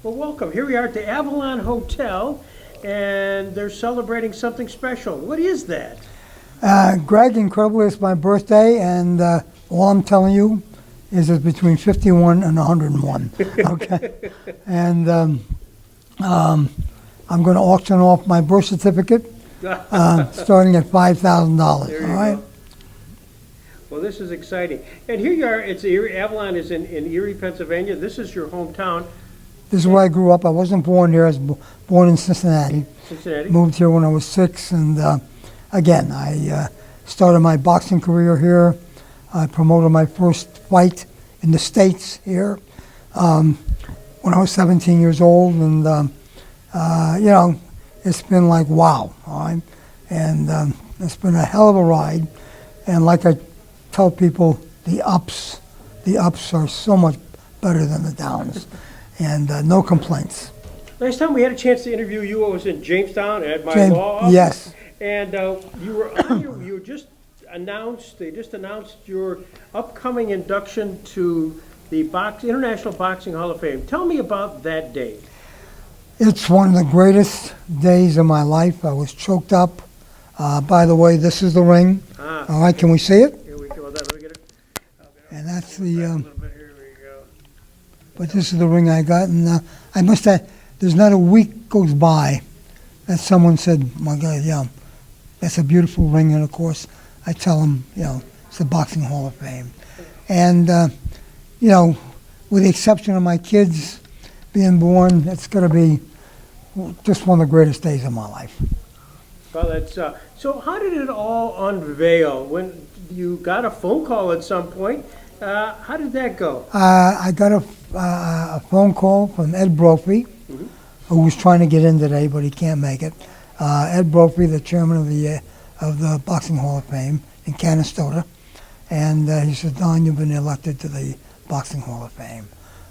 Well, welcome. Here we are at the Avalon Hotel, and they're celebrating something special. What is that? Greg, incredibly, it's my birthday, and all I'm telling you is it's between 51 and 101. Okay, and I'm going to auction off my birth certificate, starting at $5,000. All right. Go. Well, this is exciting. And here you are. It's Erie. Avalon is in Erie, Pennsylvania. This is your hometown. This is where I grew up. I wasn't born here. I was born in Cincinnati. Cincinnati. Moved here when I was 6, and again, I started my boxing career here. I promoted my first fight in the States here when I was 17 years old, and you know, it's been like wow, all right? And it's been a hell of a ride. And like I tell people, the ups are so much better than the downs, and no complaints. Last time we had a chance to interview you, I was in Jamestown at my law office. Yes. And you were on you just announced. They just announced your upcoming induction to the International Boxing Hall of Fame. Tell me about that day. It's one of the greatest days of my life. I was choked up. By the way, this is the ring. All right, can we see it? Here we go. Let me get it. And that's the. Here we go. But this is the ring I got, and I must have. There's not a week goes by that someone said, "My God, yeah, that's a beautiful ring." And of course, I tell them, you know, it's the Boxing Hall of Fame. And you know, with the exception of my kids being born, it's going to be just one of the greatest days of my life. Well, that's so. How did it all unveil? When you got a phone call at some point, how did that go? I got a phone call from Ed Brophy, who was trying to get in today, but he can't make it. Ed Brophy, the chairman of the Boxing Hall of Fame in Canastota, and he said, "Don, you've been elected to the Boxing Hall of Fame."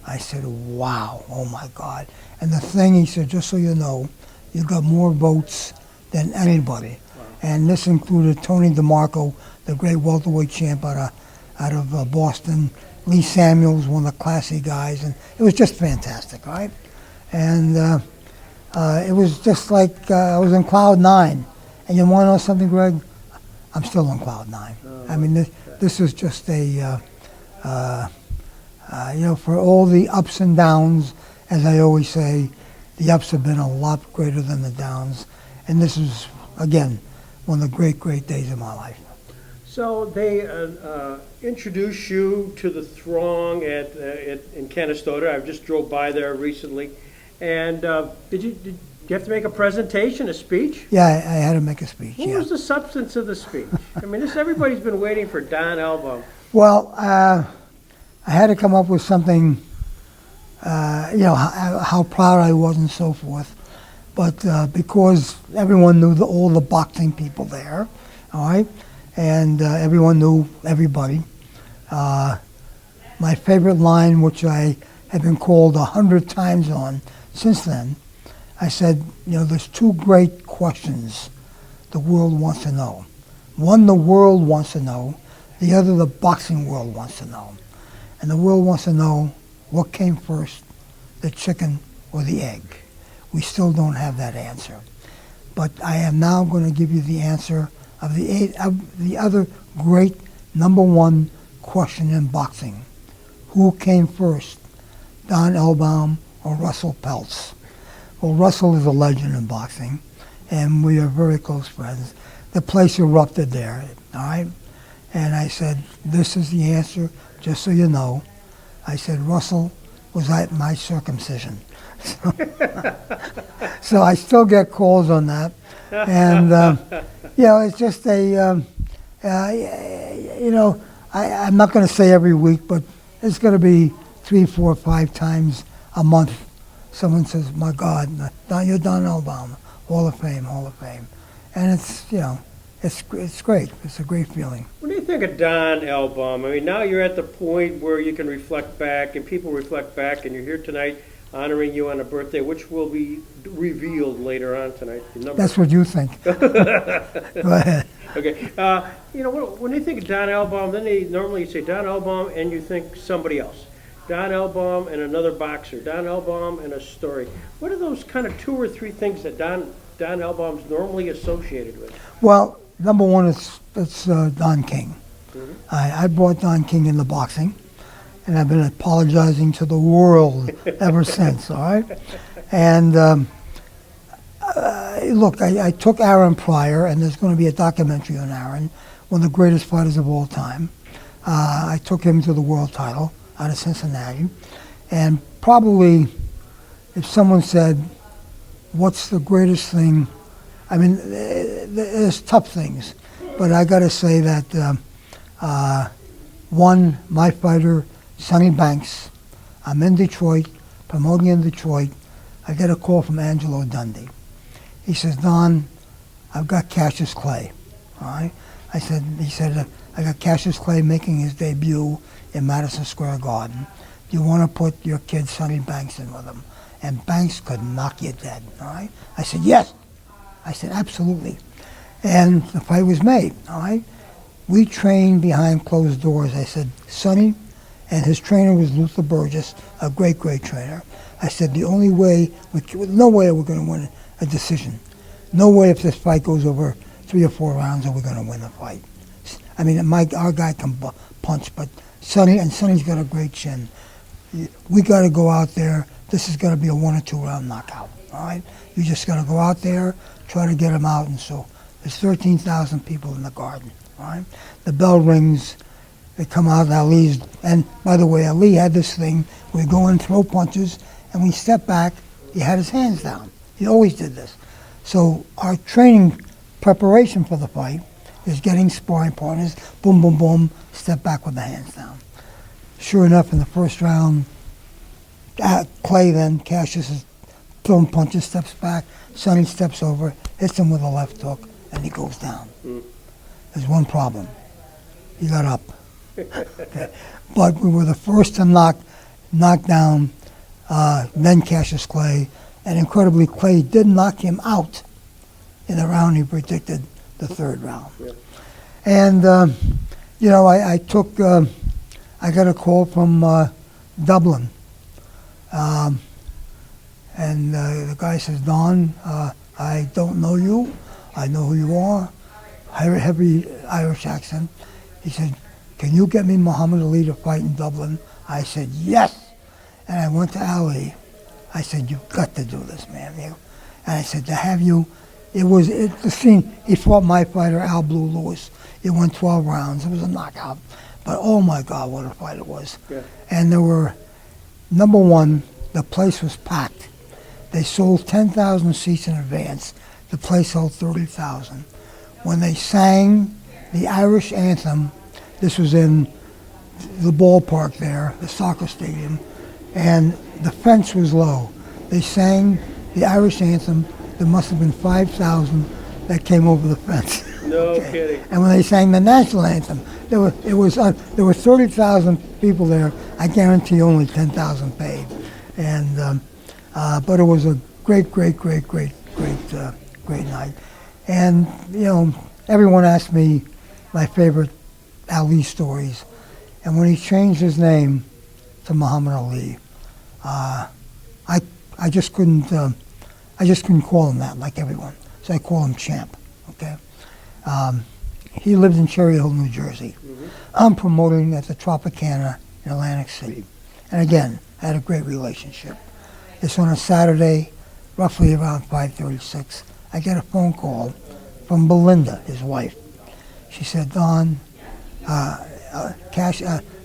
I said, "Wow, oh my God!" And the thing, he said, "Just so you know, you got more votes than anybody." Wow. And this included Tony DeMarco, the great welterweight champ out of Boston, Lee Samuels, one of the classy guys, and it was just fantastic, right? And it was just like I was in cloud nine. And you want to know something, Greg? I'm still on cloud nine. I mean, this is just a, you know, for all the ups and downs, as I always say, the ups have been a lot greater than the downs. And this is, again, one of the great, great days of my life. So they introduced you to the throng in Canastota. I just drove by there recently. And did you have to make a presentation, a speech? Yeah, I had to make a speech. What was the substance of the speech? I mean, everybody's been waiting for Don Elbaum. Well, I had to come up with something, you know, how proud I was and so forth. But because everyone knew all the boxing people there, all right, and everyone knew everybody, my favorite line, which I have been called 100 times on since then, I said, you know, there's two great questions the world wants to know. One, the world wants to know. The other, the boxing world wants to know. And the world wants to know what came first, the chicken or the egg. We still don't have that answer. But I am now going to give you the answer of the other great number one question in boxing. Who came first, Don Elbaum or Russell Peltz? Well, Russell is a legend in boxing, and we are very close friends. The place erupted there, all right? And I said, this is the answer, just so you know. I said, Russell was at my circumcision. So I still get calls on that. And, you know, it's just a, you know, I'm not going to say every week, but it's going to be 3, 4, 5 times a month. Someone says, my God, you're Don Elbaum, Hall of Fame, Hall of Fame. And it's, you know, it's great. It's a great feeling. When you think of Don Elbaum, I mean, now you're at the point where you can reflect back, and people reflect back, and you're here tonight honoring you on a birthday, which will be revealed later on tonight. That's what you think. Go ahead. Okay. You know, when they think of Don Elbaum, then they normally say Don Elbaum, and you think somebody else. Don Elbaum and another boxer, Don Elbaum and a story. What are those kind of 2 or 3 things that Don Elbaum's normally associated with? Well, number one, it's Don King. Mhm. I brought Don King into boxing, and I've been apologizing to the world ever since, all right? And look, I took Aaron Pryor, and there's going to be a documentary on Aaron, one of the greatest fighters of all time. I took him to the world title out of Cincinnati. And probably, if someone said, what's the greatest thing? I mean, there's tough things, but I got to say that one, my fighter, Sonny Banks, I'm in Detroit, promoting in Detroit. I get a call from Angelo Dundee. He says, Don, I've got Cassius Clay. All right? He said, I got Cassius Clay making his debut in Madison Square Garden. Do you want to put your kid Sonny Banks in with him? And Banks could knock you dead. All right? I said, yes. I said, absolutely. And the fight was made. All right? We trained behind closed doors. I said, Sonny, and his trainer was Luther Burgess, a great, great trainer. I said, the only way, no way we're going to win a decision. No way if this fight goes over 3 or 4 rounds are we going to win the fight. I mean, our guy can punch, but Sonny's got a great chin. We got to go out there. This is going to be a 1 or 2 round knockout, all right? You just got to go out there, try to get him out, and so there's 13,000 people in the garden, all right? The bell rings. They come out, Ali's, and by the way, Ali had this thing, we go in, throw punches, and we step back, he had his hands down. He always did this. So our training preparation for the fight is getting sparring partners, boom, boom, boom, step back with the hands down. Sure enough, in the first round, Clay then, Cassius is throwing punches, steps back, Sonny steps over, hits him with a left hook, and he goes down. There's one problem. He got up. Okay. But we were the first to knock down then Cassius Clay, and incredibly, Clay did knock him out in the round he predicted, the 3rd round. Yep. And, I got a call from Dublin. And the guy says, Don, I don't know you. I know who you are. Heavy Irish accent. He said, can you get me Muhammad Ali to fight in Dublin? I said, yes. And I went to Ali. I said, you've got to do this, man. And I said, to have you, the scene, he fought my fighter, Al Blue Lewis. It went 12 rounds. It was a knockout. But oh my God, what a fight it was. Yeah. And there were, number one, the place was packed. They sold 10,000 seats in advance. The place held 30,000. When they sang the Irish anthem, this was in the ballpark there, the soccer stadium, and the fence was low. They sang the Irish anthem. There must have been 5,000 that came over the fence. No kidding. And when they sang the national anthem, there were 30,000 people there. I guarantee only 10,000 paid. And but it was a great night. And everyone asked me my favorite Ali stories. And when he changed his name to Muhammad Ali, I just couldn't call him that like everyone. So I call him Champ. Okay. He lived in Cherry Hill, New Jersey. Mm-hmm. I'm promoting at the Tropicana in Atlantic City. And again, I had a great relationship. It's on a Saturday, roughly around 5:36. I get a phone call from Belinda, his wife. She said, Don,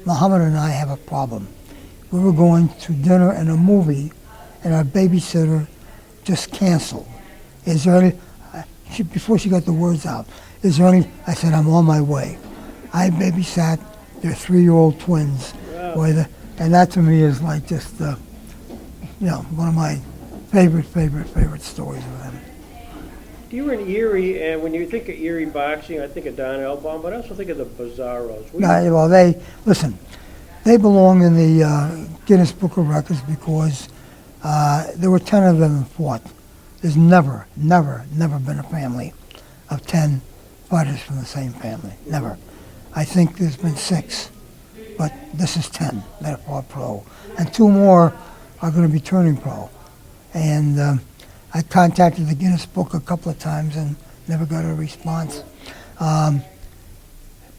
Muhammad and I have a problem. We were going to dinner and a movie, and our babysitter just canceled. Is there any, before she got the words out, is there any, I said, I'm on my way. I babysat their 3-year-old twins. Wow. And that to me is like just, one of my favorite stories of them. You were in Erie, and when you think of Erie boxing, I think of Don Elbaum, but I also think of the Bizarros. Well, they belong in the Guinness Book of Records because there were 10 of them that fought. There's never been a family of 10 fighters from the same family. Never. I think there's been 6. but this is 10 that are pro, and 2 more are going to be turning pro. And I contacted the Guinness Book a couple of times and never got a response.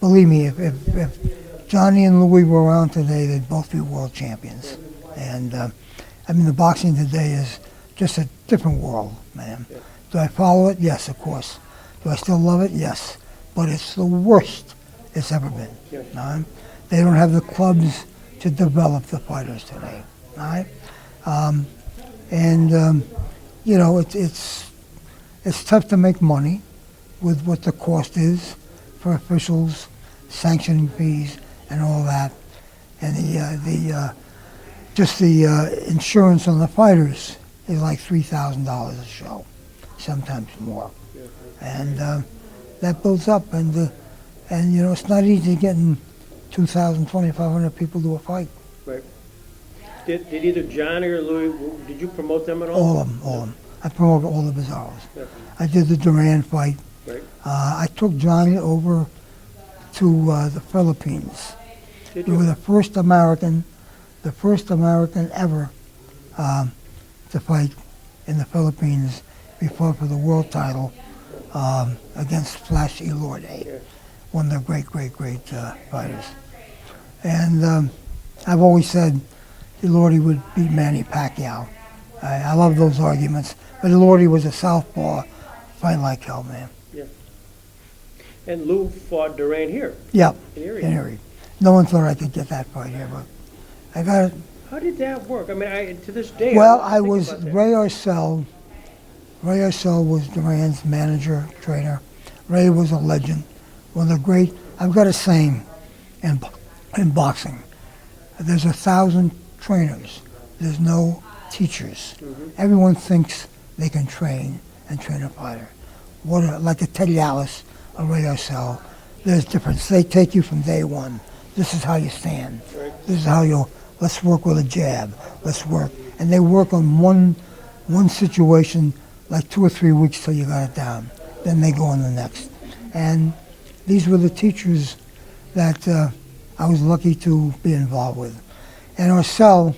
Believe me, if Johnny and Louie were around today, they'd both be world champions. And I mean, the boxing today is just a different world, man. Yeah. Do I follow it? Yes, of course. Do I still love it? Yes. But it's the worst it's ever been. Yeah. All right? They don't have the clubs to develop the fighters today. All right? You know, it's tough to make money with what the cost is for officials, sanctioning fees, and all that, and the insurance on the fighters is like $3,000 a show, sometimes more, and that builds up, and you know, it's not easy getting 2,000, 2,500 people to a fight. Right. Did either Johnny or Louis, did you promote them at all? All of them. I promoted all the Bizarros. Yeah. I did the Duran fight. Right. I took Johnny over to the Philippines. Did We were you? the first American ever to fight in the Philippines. We fought for the world title against Flash Elorde, Yeah. one of the great fighters. And I've always said Elorde would beat Manny Pacquiao. I love those arguments, but Elorde was a southpaw, fight like hell, man. Yeah. And Lou fought Duran here Yeah, in Erie. in Erie. No one thought I could get that fight here, but I got it. How did that work? I mean, to this day. Well, I I was Ray Arcel. Ray Arcel was Duran's manager, trainer. Ray was a legend, one of the great. I've got a saying in boxing: there's 1,000 trainers. There's no teachers. Mm-hmm. Everyone thinks they can train and train a fighter. Like a Teddy Alice, a Ray Arcel. There's difference. They take you from day one. This is how you stand. Right. This is how you'll. Let's work with a jab. Let's work. And they work on one situation like 2 or 3 weeks till you got it down. Then they go on the next. And these were the teachers that I was lucky to be involved with. And Arcel,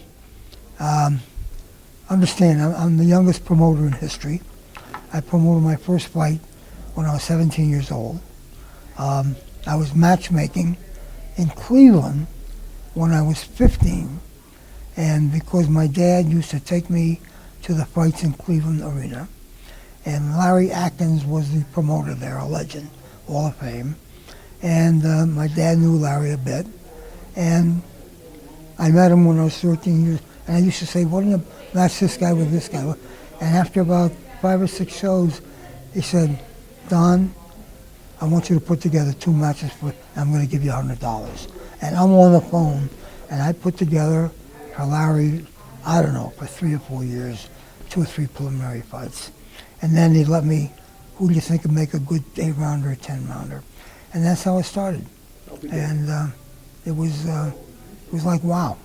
understand, I'm the youngest promoter in history. I promoted my first fight when I was 17 years old. I was matchmaking in Cleveland when I was 15, and because my dad used to take me to the fights in Cleveland Arena, and Larry Atkins was the promoter there, a legend, Hall of Fame, and my dad knew Larry a bit, and I met him when I was 13 years, and I used to say, why don't you match this guy with this guy? And after about 5 or 6 shows, he said, Don, I want you to put together 2 matches and I'm going to give you $100. And I'm on the phone, and I put together for Larry, I don't know, for 3 or 4 years, 2 or 3 preliminary fights. And then he let me, who do you think would make a good 8-rounder or 10-rounder? And that's how it started. And it was like, wow.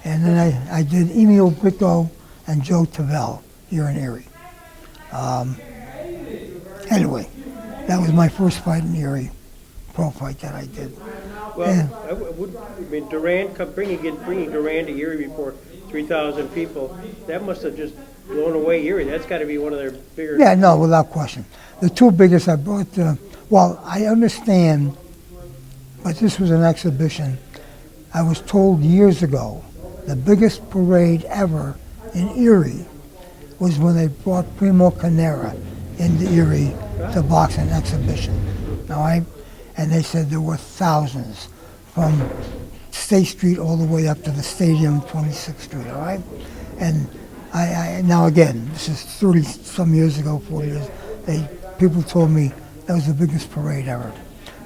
And then I did Emil Brito and Joe Tavel here in Erie. Anyway, that was my first fight in Erie, pro fight that I did. Well, And I mean, Duran, bringing Duran to Erie before 3,000 people, that must have just blown away Erie. That's got to be one of their bigger. yeah, no, without question. The 2 biggest I brought, well, I understand, but this was an exhibition. I was told years ago the biggest parade ever in Erie was when they brought Primo Carnera into Erie to box an exhibition. All right? And they said there were thousands from State Street all the way up to the stadium, 26th Street, all right? And I now again, this is 30-some years ago, 40 years, people told me that was the biggest parade ever.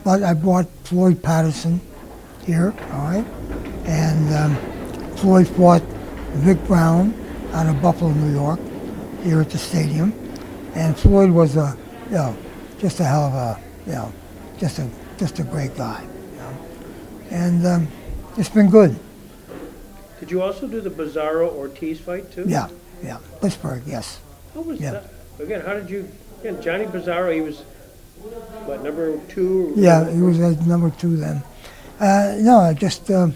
But I brought Floyd Patterson here, all right? And Floyd fought Vic Brown out of Buffalo, New York, here at the stadium. And Floyd was just a hell of a, just a great guy. And it's been good. Did you also do the Bizarro Ortiz fight too? Yeah. Pittsburgh, yes. How was Yeah. that? Again, how did you? Again, Johnny Bizarro, he was what, number 2? Yeah, he was at number 2 then. No, I just, there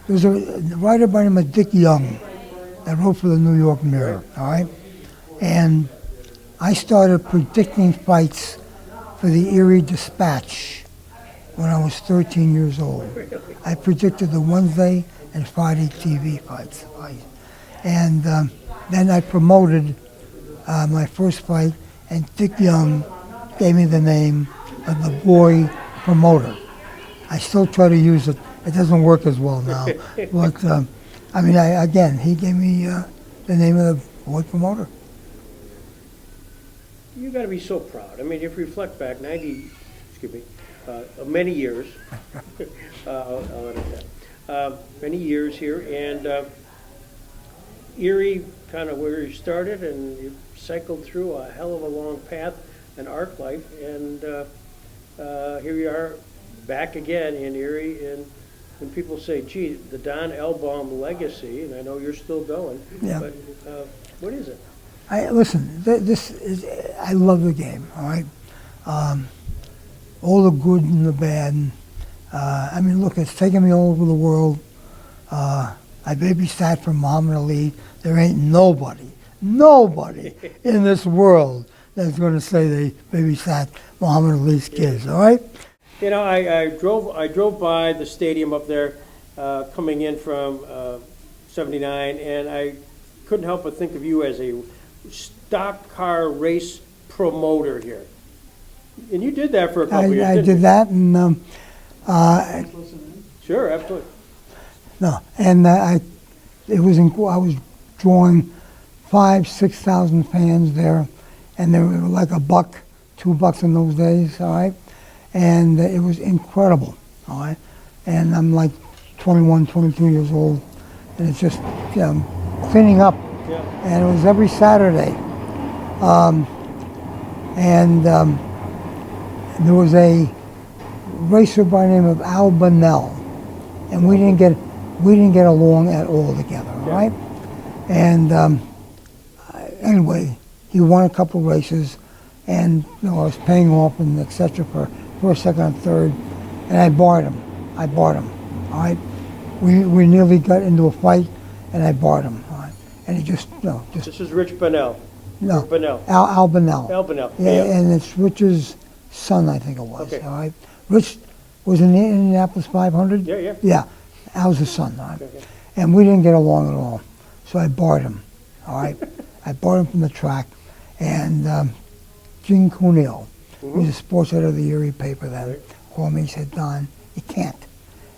was a writer by the name of Dick Young that wrote for the New York Mirror, all right? And I started predicting fights for the Erie Dispatch when I was 13 years old. I predicted the Wednesday and Friday TV fights. And then I promoted my first fight, and Dick Young gave me the name of the boy promoter. I still try to use it. It doesn't work as well now. But, again, he gave me the name of the boy promoter. You got to be so proud. I mean, if you reflect back, many years, I'll edit that. Many years here, and Erie, kind of where you started, and you cycled through a hell of a long path, an arc life, and here you are back again in Erie. And when people say, gee, the Don Elbaum Legacy, and I know you're still going, yeah. But what is it? I love the game, all right? All the good and the bad. Look, it's taken me all over the world. I babysat for Muhammad Ali. There ain't nobody in this world that's going to say they babysat Muhammad Ali's kids, all right? You know, I drove by the stadium up there coming in from 79, and I couldn't help but think of you as a stock car race promoter here. And you did that for a couple years. I did that, and sure, absolutely. No, and I was drawing 5,000-6,000 fans there, and they were like $1, $2 in those days, all right? And it was incredible, all right? And I'm like 21, 22 years old, and it's just, cleaning up. Yeah. And it was every Saturday. There was a racer by the name of Album, and we didn't get along at all together, all right? And anyway, he won a couple of races, and I was paying off and etc. for first, second, and third, and I barred him, all right? We nearly got into a fight, and I barred him, all right? And he just. This is Rich Bunnell. No, Rick Bunnell. Album. Yeah, and it's Rich's son, I think it was, okay. all right? Rich was in the Indianapolis 500? Yeah. Yeah, Al's his son, all right? Okay. And we didn't get along at all, so I barred him, all right? I barred him from the track, and Gene Cuneo, who's a sports editor of the Erie paper then, called me and said, Don, you can't.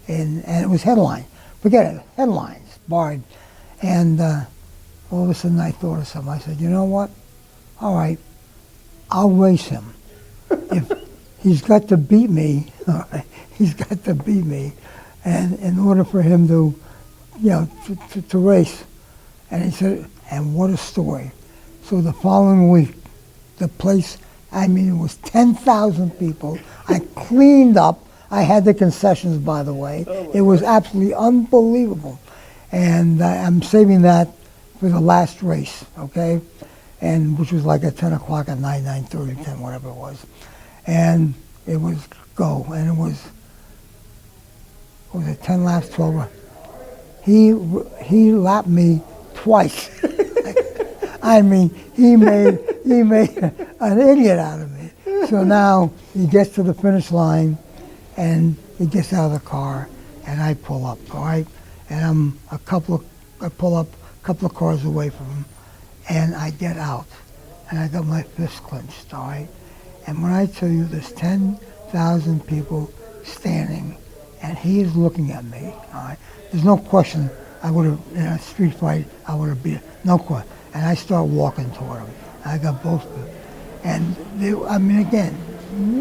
And it was headline. Forget it, headlines, barred. And all of a sudden I thought of something. I said, you know what? All right, I'll race him. If he's got to beat me, all right, he's got to beat me. And in order for him to, to race. And he said, and what a story. So the following week, the place, it was 10,000 people. I cleaned up. I had the concessions, by the way. It was absolutely unbelievable. And I'm saving that for the last race, okay? And which was like at 10 o'clock at night, 9:30, 10, whatever it was. And it was go. And it was 10 laps, 12. He lapped me twice. He made an idiot out of me. So now he gets to the finish line, and he gets out of the car, and I pull up, all right? And I pull up a couple of cars away from him, and I get out, and I got my fist clenched, all right? And when I tell you there's 10,000 people standing, and he is looking at me, all right? There's no question I would have, in a street fight, I would have beat him, no question. And I start walking toward him. I got both of them. And again,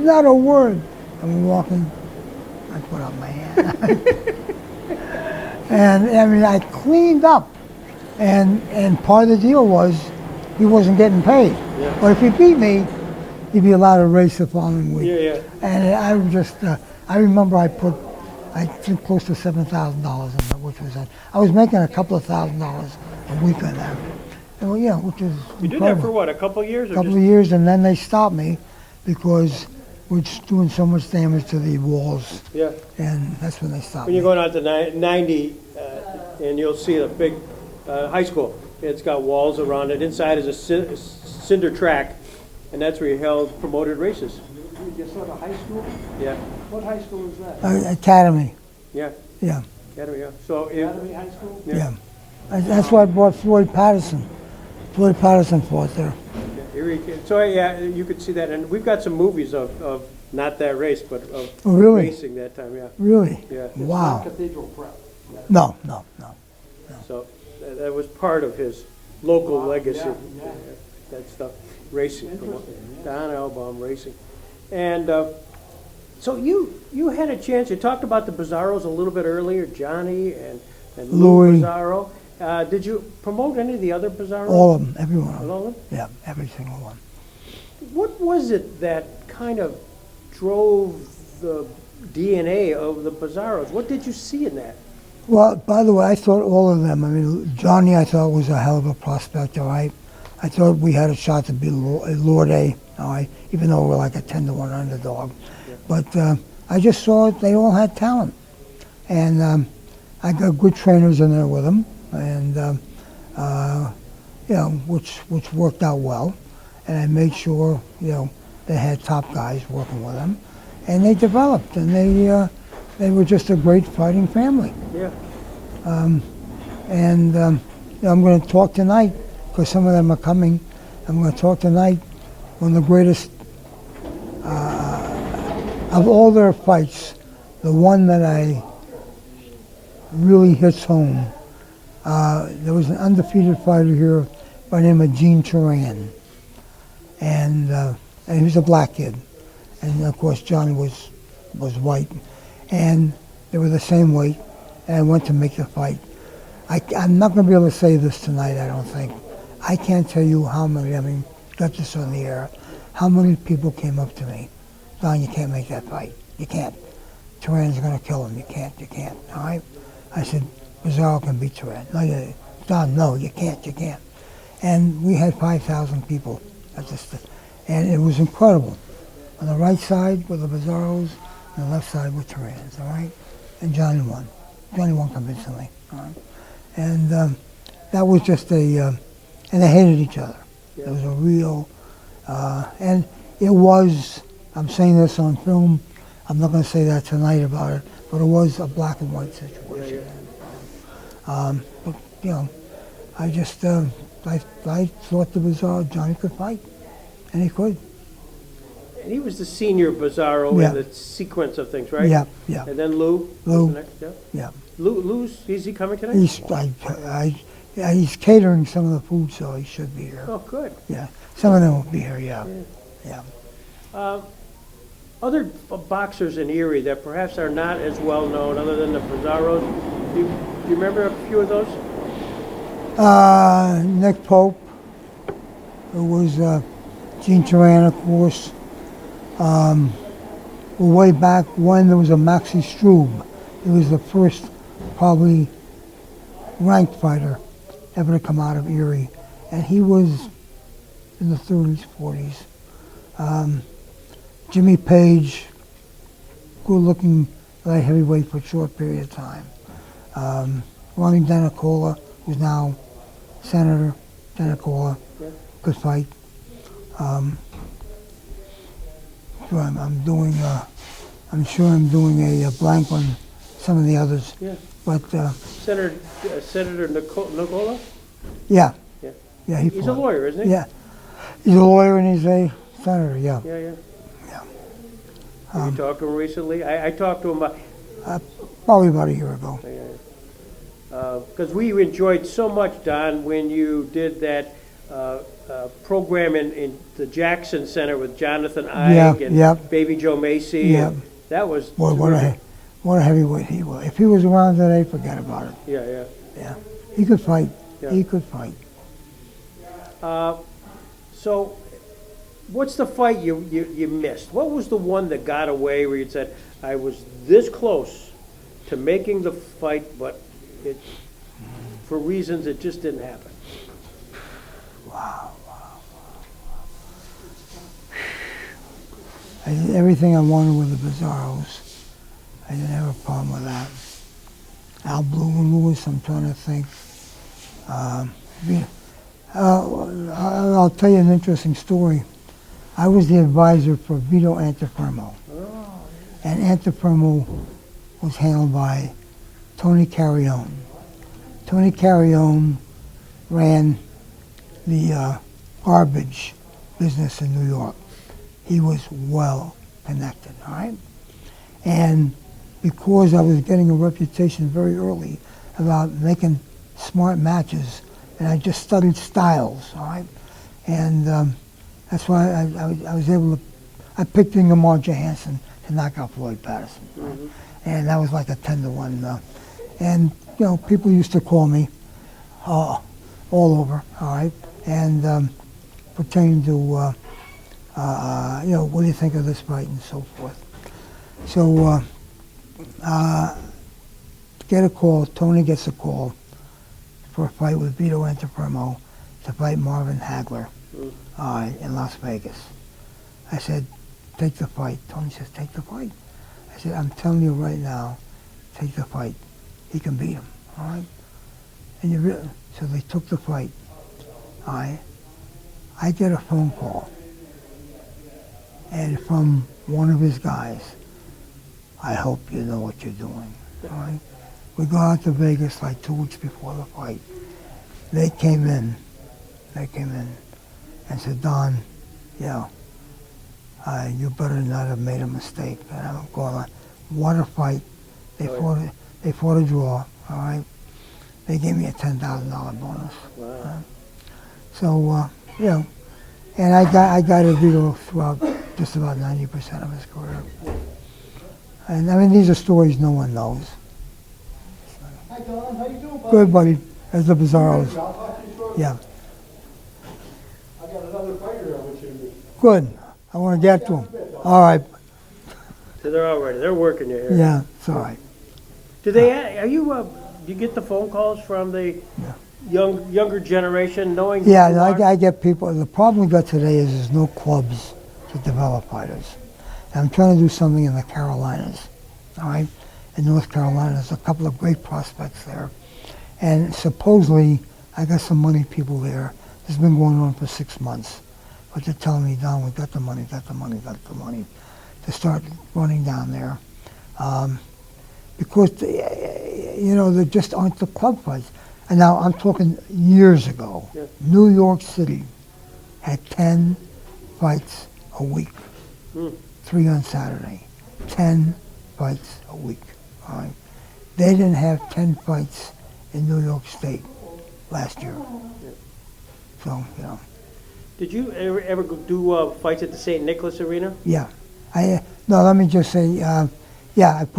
not a word. I'm walking, I put up my hand. And I cleaned up. And part of the deal was he wasn't getting paid. Yeah. But if he beat me, he'd be allowed to race the following week. Yeah. And I remember I put, I think close to $7,000 in it, which was, I was making a couple of $1,000s a week on that. Well, which is You incredible. did that for what, a couple of years? A couple of years, and then they stopped me because was doing so much damage to the walls, Yeah. and that's when they stopped When me. you're going out to 90, and you'll see a big high school. It's got walls around it. Inside is a cinder track, and that's where you held promoted races. You saw the high school? Yeah. What high school is that? Academy, Yeah. yeah, Academy, yeah. So, Academy High School? yeah. That's why I brought Floyd Patterson. Floyd Patterson fought there. Erie, so yeah, you could see that, and we've got some movies of not that race, but of Oh, really? racing that time. Yeah. Really? Yeah. Wow. Cathedral Prep. No. So that was part of his local Wow, legacy. yeah. That stuff, racing, Interesting, yeah. Don Elbaum racing, and so you had a chance. You talked about the Bizarros a little bit earlier, Johnny and Lou Louis. Bizarro. Did you promote any of the other Bizarros? All of them, every one of them. All of them? Yeah, every single one. What was it that kind of drove the DNA of the Bizarros? What did you see in that? Well, by the way, I thought all of them. I mean, Johnny, I thought was a hell of a prospect. All right, I thought we had a shot to be Lord A. All right, even though we're like a 10-1 underdog. Yeah. But I just saw they all had talent, and I got good trainers in there with them, and which worked out well. And I made sure they had top guys working with them, and they developed, and they were just a great fighting family. Yeah. And I'm going to talk tonight, because some of them are coming. I'm going to talk tonight. One of the greatest of all their fights, the one that I really hits home. There was an undefeated fighter here by the name of Gene Turan, and he was a black kid, and of course Johnny was white, and they were the same weight, and I went to make the fight. I'm not going to be able to say this tonight, I don't think. I can't tell you how many, I mean, got this on the air, how many people came up to me. Don, you can't make that fight. You can't. Turan's going to kill him. You can't, all right? I said, Bizarro can beat Turan. No, Don, no, you can't. And we had 5,000 people. And it was incredible. On the right side were the Bizarros, on the left side were Turan's, all right? And Johnny won. Johnny won convincingly, all right? And that was just and they hated each other. Yeah. It was a real, and it was, I'm saying this on film, I'm not going to say that tonight about it, but it was a black and white situation. Yeah. But, I just, I thought the Bizarro, Johnny could fight, and he could. And he was the senior Bizarro Yeah. in the sequence of things, right? Yeah. And then Lou. Lou. was the next, yeah. Yeah. Is he coming tonight? He's catering some of the food, so he should be here. Oh, good. Yeah, some of them will be here, yeah. Other boxers in Erie that perhaps are not as well known, other than the Bizarros, do you remember a few of those? Nick Pope, who was Gene Turan, of course. Way back when there was a Maxie Strube. He was the first, probably, ranked fighter ever to come out of Erie. And he was in the 30s, 40s. Jimmy Page, good-looking light heavyweight for a short period of time. Ronnie Danicola, who's now Senator Danicola, Yeah. good fight. I'm sure I'm doing a blank on some of the others. Yeah. But Senator Nicola? yeah, Yeah. yeah, he He's fought. a lawyer, isn't he? Yeah, he's a lawyer and he's a senator. Yeah, Yeah. yeah. Have you talked to him recently? I talked to him about, Probably about a year ago. because we enjoyed so much, Don, when you did that program in the Jackson Center with Jonathan Ike and yeah. Baby Joe Macy. Yeah. And that was Boy, terrific. what a heavyweight he was. If he was around today, forget about it. Yeah. Yeah, he could fight. Yeah. He could fight. So, what's the fight you missed? What was the one that got away where you said, I was this close to making the fight, but for reasons it just didn't happen? Wow. I did everything I wanted with the Bizarros. I didn't have a problem with that. Elbaum Lewis, I'm trying to think. I'll tell you an interesting story. I was the advisor for Vito Antifermo. And Antifermo was handled by Tony Carrione. Tony Carrione ran the garbage business in New York. He was well connected, all right? And because I was getting a reputation very early about making smart matches, and I just studied styles, all right? And that's why I was able to, I picked Ingemar Johansson to knock out Floyd Patterson. Right? And that was like a 10-1. And, you know, people used to call me all over, all right? And pertaining to, you know, what do you think of this fight and so forth. So, get a call, Tony gets a call for a fight with Vito Antifermo to fight Marvin Hagler in Las Vegas. I said, take the fight. Tony says, take the fight. I said, I'm telling you right now, take the fight. He can beat him, all right? And so they took the fight. All right? I get a phone call, and from one of his guys, I hope you know what you're doing, all right? We go out to Vegas like 2 weeks before the fight. They came in and said, Don, you know, you better not have made a mistake. And I'm going like, what a fight. They fought a draw, all right? They gave me a $10,000 bonus. Wow. So, you know, and I got a Vito throughout just about 90% of his career. And I mean, these are stories no one knows. Hi, Don. How you doing, buddy? Good, buddy. As the Bizarros. I'll talk to you shortly. Yeah. I got another fighter I want you to meet. Good. I want to get to him. All right. So they're all ready. They're working you here. Yeah, it's all right. Do they? Are you? Do you get the phone calls from the younger generation, knowing? Yeah, who you are? I get people. The problem we got today is there's no clubs to develop fighters. And I'm trying to do something in the Carolinas. All right. In North Carolina, there's a couple of great prospects there. And supposedly, I got some money people there. This has been going on for 6 months. But they're telling me, Don, we got the money to start running down there. Because, you know, there just aren't the club fights. And now I'm talking years ago. Yeah. New York City had 10 fights a week. 3 on Saturday. 10 fights a week. All right. They didn't have 10 fights in New York State last year. So, you know. Did you ever go do fights at the St. Nicholas Arena? Yeah. No, let me just say, yeah, I've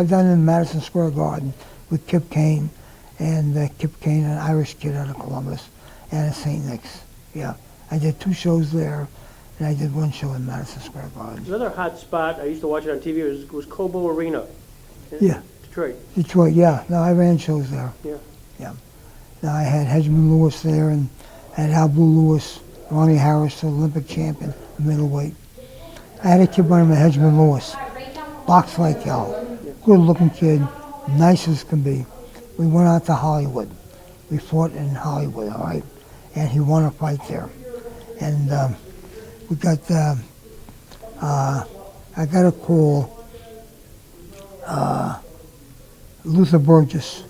done it in Madison Square Garden with Kip Kane, and Kip Kane, an Irish kid out of Columbus, and at St. Nick's. Yeah. I did 2 shows there, and I did 1 show in Madison Square Garden. Another hot spot, I used to watch it on TV, was Cobo Arena in Yeah. Detroit. Detroit, yeah. No, I ran shows there. Yeah. Yeah. Now, I had Hedgeman Lewis there, and I had Al Blue Lewis, Ronnie Harris, the Olympic champion, middleweight. I had a kid by the name of Hedgeman Lewis, boxed like hell, good-looking kid, nice as can be. We went out to Hollywood. We fought in Hollywood, all right? And he won a fight there. And we got, I got a call, Luther Burgess.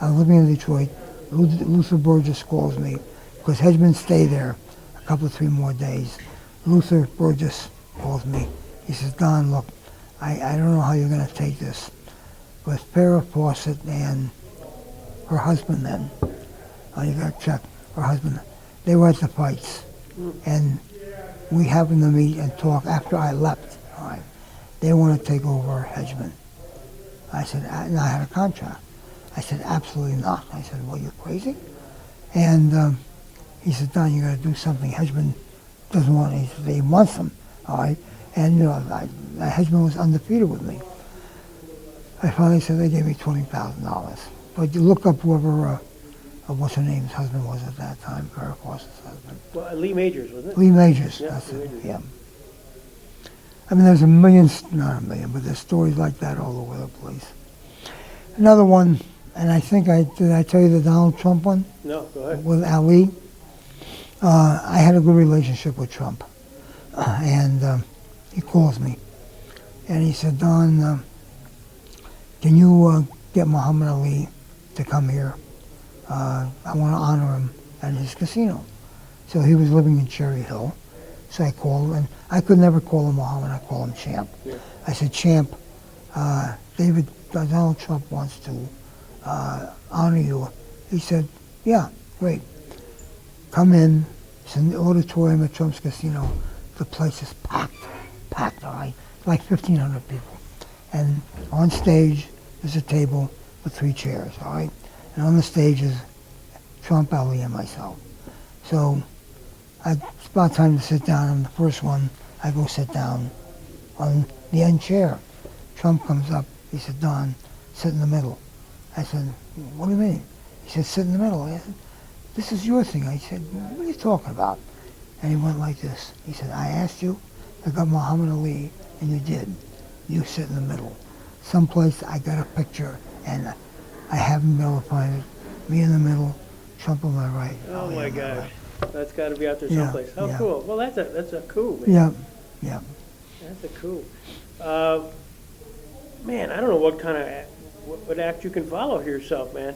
I'm living in Detroit. Luther Burgess calls me because Hedgeman stayed there a couple of 3 more days. Luther Burgess calls me. He says, Don, look, I don't know how you're going to take this, but Farrah Fawcett and her husband then, you got to check, her husband, they were at the fights. And we happened to meet and talk after I left. All right. They want to take over Hedgeman. I said, and I had a contract. I said, absolutely not. I said, well, you're crazy? And he said, Don, you got to do something. Hedgeman doesn't want it. He said, he wants them. All right. And, you know, Hedgeman was undefeated with me. I finally said they gave me $20,000. But you look up whoever, what's her name's husband was at that time, Farrah Fawcett's husband. Well, Lee Majors, wasn't it? Lee Majors, Yeah, that's Lee it, Majors. yeah. I mean, there's a million, not a million, but there's stories like that all over the place. Another one, and I think did I tell you the Donald Trump one? No, go ahead. With Ali. I had a good relationship with Trump. And he calls me. And he said, Don, can you get Muhammad Ali to come here? I want to honor him at his casino. So he was living in Cherry Hill. So I called him, and I could never call him Muhammad, I call him Champ. Yeah. I said, Champ, Donald Trump wants to honor you. He said, yeah, great. Come in. It's in the auditorium at Trump's casino. The place is packed, all right? Like 1,500 people. And on stage, there's a table with 3 chairs, all right? And on the stage is Trump, Ali, and myself. So it's about time to sit down. I'm the first one. I go sit down on the end chair. Trump comes up. He said, Don, sit in the middle. I said, what do you mean? He said, sit in the middle. I said, this is your thing. I said, what are you talking about? And he went like this. He said, I asked you to got Muhammad Ali, and you did. You sit in the middle. Someplace I got a picture, and I haven't been able to find it. Me in the middle, Trump on my right. Oh Ali my on my gosh, left. that's got to be out there Yeah, someplace. How yeah. cool. Well, that's a coup, man. Yeah. That's a coup. Man, I don't know what act you can follow yourself, man.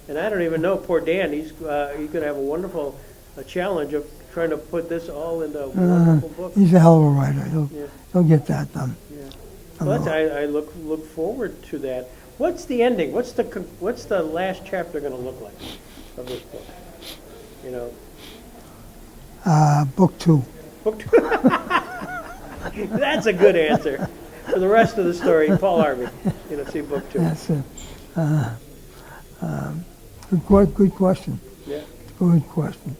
And I don't even know. Poor Dan. He's going to have a wonderful challenge of trying to put this all into a wonderful book. He's a hell of a writer. Yeah. He'll get that done. Yeah. Well, I look forward to that. What's the ending? What's the last chapter going to look like of this book? You know. Book 2. Book 2. That's a good answer. For the rest of the story, Paul Harvey. See book 2. That's it. Good question. Yeah. Good question.